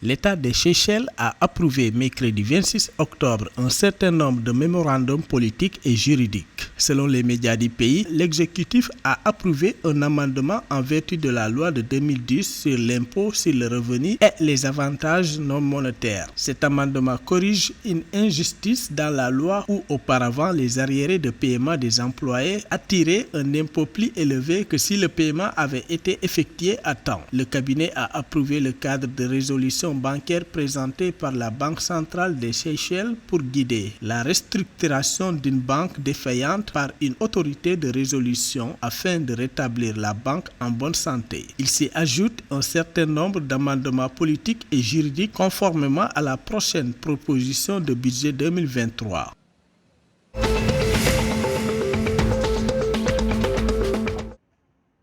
L'État des Seychelles a approuvé mercredi 26 octobre un certain nombre de mémorandums politiques et juridiques. Selon les médias du pays, l'exécutif a approuvé un amendement en vertu de la loi de 2010 sur l'impôt sur le revenu et les avantages non monétaires. Cet amendement corrige une injustice dans la loi où auparavant les arriérés de paiement des employés attiraient un impôt plus élevé que si le paiement avait été effectué à temps. Le cabinet a approuvé le cadre de résolution bancaire présenté par la Banque centrale des Seychelles pour guider la restructuration d'une banque défaillante par une autorité de résolution afin de rétablir la banque en bonne santé. Il s'y ajoute un certain nombre d'amendements politiques et juridiques conformément à la prochaine proposition de budget 2023.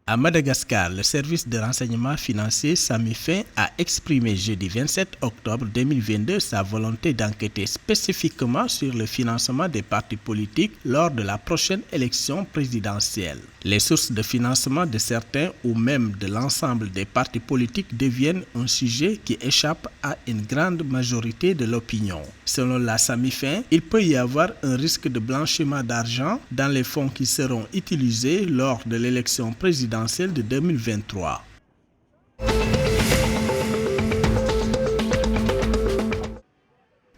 À Madagascar, le service de renseignement financier SAMIFIN a exprimé jeudi 27 octobre 2022 sa volonté d'enquêter spécifiquement sur le financement des partis politiques lors de la prochaine élection présidentielle. Les sources de financement de certains ou même de l'ensemble des partis politiques deviennent un sujet qui échappe à une grande majorité de l'opinion. Selon la SAMIFIN, il peut y avoir un risque de blanchiment d'argent dans les fonds qui seront utilisés lors de l'élection présidentielle de 2023.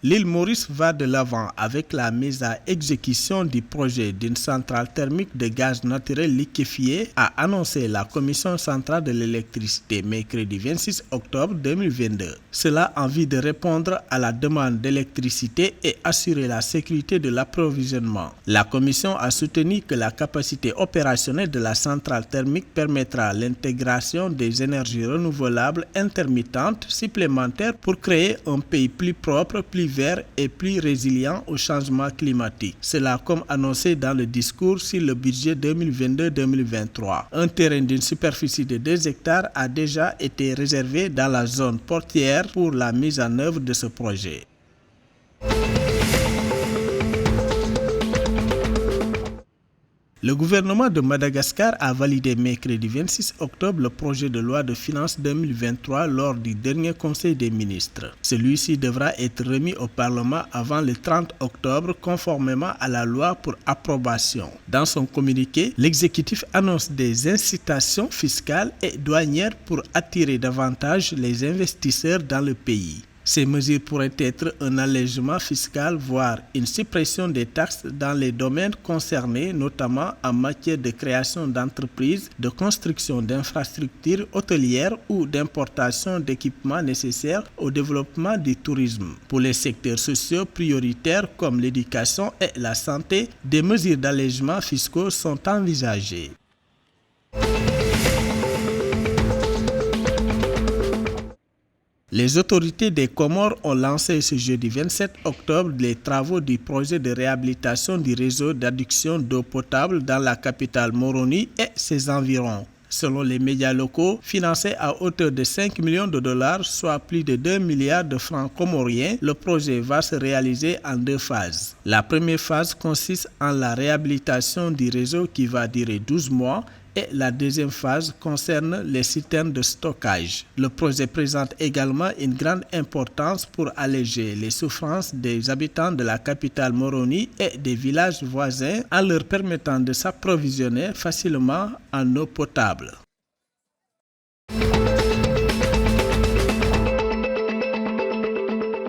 L'île Maurice va de l'avant avec la mise à exécution du projet d'une centrale thermique de gaz naturel liquéfié, a annoncé la Commission centrale de l'électricité mercredi 26 octobre 2022. Cela en vue de répondre à la demande d'électricité et assurer la sécurité de l'approvisionnement. La Commission a soutenu que la capacité opérationnelle de la centrale thermique permettra l'intégration des énergies renouvelables intermittentes supplémentaires pour créer un pays plus propre, plus vert et plus résilient au changement climatique. Cela comme annoncé dans le discours sur le budget 2022-2023. Un terrain d'une superficie de 2 hectares a déjà été réservé dans la zone portuaire pour la mise en œuvre de ce projet. Le gouvernement de Madagascar a validé mercredi 26 octobre le projet de loi de finances 2023 lors du dernier Conseil des ministres. Celui-ci devra être remis au Parlement avant le 30 octobre conformément à la loi pour approbation. Dans son communiqué, l'exécutif annonce des incitations fiscales et douanières pour attirer davantage les investisseurs dans le pays. Ces mesures pourraient être un allègement fiscal, voire une suppression des taxes dans les domaines concernés, notamment en matière de création d'entreprises, de construction d'infrastructures hôtelières ou d'importation d'équipements nécessaires au développement du tourisme. Pour les secteurs sociaux prioritaires comme l'éducation et la santé, des mesures d'allègement fiscaux sont envisagées. Les autorités des Comores ont lancé ce jeudi 27 octobre les travaux du projet de réhabilitation du réseau d'adduction d'eau potable dans la capitale Moroni et ses environs. Selon les médias locaux, financé à hauteur de 5 millions de dollars, soit plus de 2 milliards de francs comoriens, le projet va se réaliser en 2 phases. La première phase consiste en la réhabilitation du réseau qui va durer 12 mois et la deuxième phase concerne les citernes de stockage. Le projet présente également une grande importance pour alléger les souffrances des habitants de la capitale Moroni et des villages voisins en leur permettant de s'approvisionner facilement en eau potable.